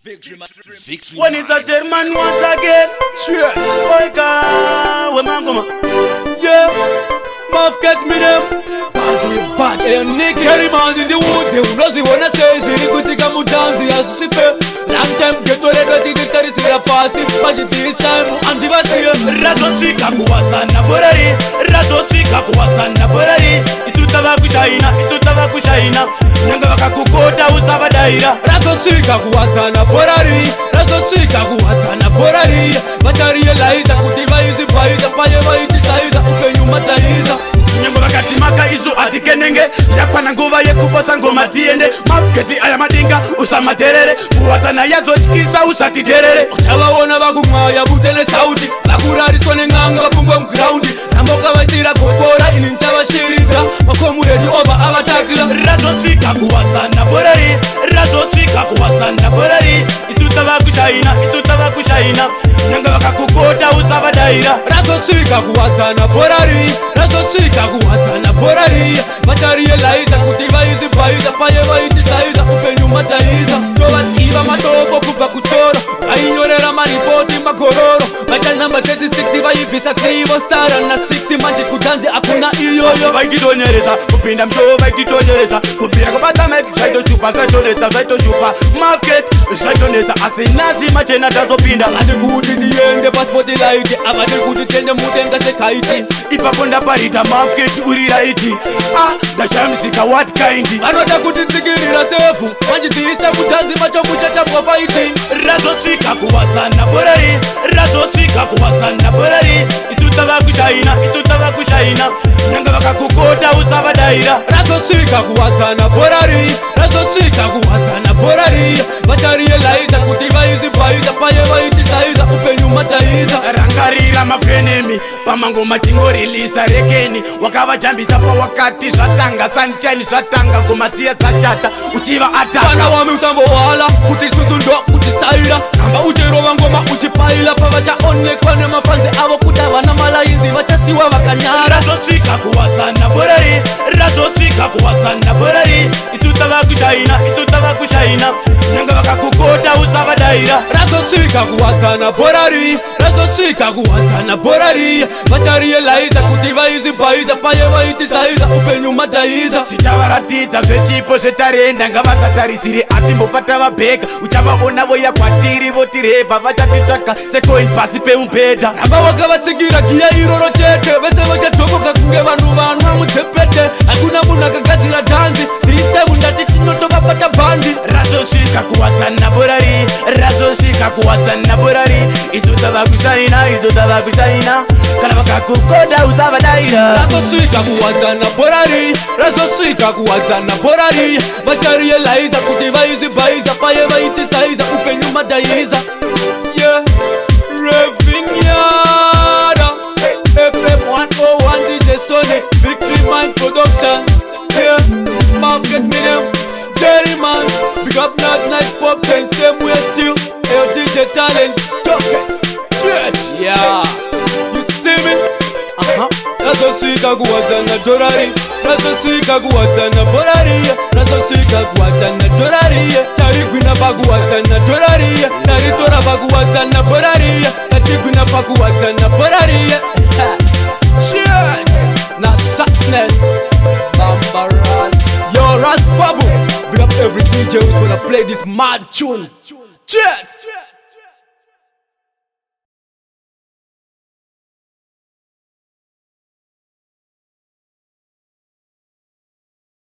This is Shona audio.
When it's a Jerryman once again. Cheers. Oika, we mangoma. Yeah, Maffcat me them. Bad, hey, Nick Jerryman in the woods. You know she wanna say she could take a mutanzi as she fell. Long time get to red, but she did carry a passing. But this time, I'm divasive. Razoshika kuwatana borari. Razoshika kuwatana borari. Itutava kushaina, itutava kushaina. Nanga wakakukota usava daira. Razoshika kuwatana borari. Razoshika kuwatana borari. Batari elaiza kutiva izi paiza. Paye vaitisa upenyu mataiza. Nyambo wakati maka izu atikenenge. Yakwana nguva yekuposa ngoma tiende. Maffcat aya madinga usama terere. Kuwatana yazo tikisa usati terere. Uchava wona vakumaya butele sauti. Vakurariswa nenganga vapumbwa mgroundi. Namboka vaisira kokora ini nchava shirika. Makomuredi ova avatakila. Razoshika kuwatana borari. Razoshika kuwatana borari. Itutava kushaina, itutava kushaina. Nanga vakakukota usava daira. Razoshika kuwatana borari. Razoshika kuwatana borari. Batari elaiza kutiva izi paiza. Paye vaitisaiza upenyu mataiza. Tovasiva matoko kupa kutoro. Ainyorera maripoti makororo. Batal number 36 vaivisa 3 vosara na 6 manje kudanzi akuna iyoyo. Vaititonyereza kupinda mshovo vaititonyereza. Kupira kubata mic zvaito shupa zvaitonetsa zvaito shupa. Maffcat zvaitonetsa asi nasi machena tazopinda. Avade kuti tiende paspotlight, avade kuti tiende mudenga sekaiti. Ipapo ndaparita Maffcat uri raiti. Ndashamisika what kind. Vanoda kuti tsigirira sefu manje tiisa kudanzi macho muchatambwa fighting. Razoshika kuwatana borari. Razoshika kuwatana borari. Itutava kushaina, itutava kushaina. Nanga vakakukota usava daira. Razoshika kuwatana borari. Razoshika kuwatana borari. Batari elaiza kutiva izi paiza. Paye vaitisaiza upenyu mataiza. Rangarira mafrenemi pamangoma tingorilisa rekeni. Wakavajambisa pa wakati zvatanga sunshine zvatanga gomatsiya dzashata uchiva ataka. Vana wami usambo wala kuti susu ndo kuti staila. Namba ucherova ngoma uchipaila pavachaonekwa nemafanzi avo kuti havana malaizi vachasiwa vakanyara. Razoshika kuwatana borari. Razoshika kuwatana borari. Itutava kushaina, itutava kushaina. Nanga vakakukota usava daira. Razoshika kuwatana borari. Razoshika kuwatana borari. Batari elaiza kuti vaizi paiza. Paye vaitisaiza upenyu mataiza. Tichavaratidza zvechipo zvetarenda ngavasatarisire atimbofata vabheka. Uchavaona voya kwatiri votirevha vachatitsvaka secoin pasi pemubhedha. Ramba wakavatsigira giya iroro chete. Vese vachatomoka kunge vanhu vanwa mudzepete. Hakuna munhu akagadzira dhanzi. This time ndati tinotovabata bhandi. Razoshika kuwatana borari. Razoshika kuwatana borari. Izotava kushaina, izotava kushaina. Kana vakakukoda usava daira. Razoshika kuwatana borari. Razoshika kuwatana borari. Batari elaiza kuti vaizi paiza. Paye vaitisaiza upenyu mataiza. Yeah, raving yada. FM 101 DJ Sony. Victory Mind Production. Yeah, Maffcat me them. Jerryman, big up not nice pop ten same way still. Hey DJ talent, Maffcat Church, yeah. You see me? Razoshika kuwatana dorari. Razoshika kuwatana borari. Razoshika kuwatana dorari. Tarigwina pakuwatana dorari. Taritora pakuwatana borari. Tachigwina pakuwatana borari. Cheers! Na sharpness Bambaras. Yo, Ras Babu. Big up every DJ who's gonna play this mad tune. Cheers!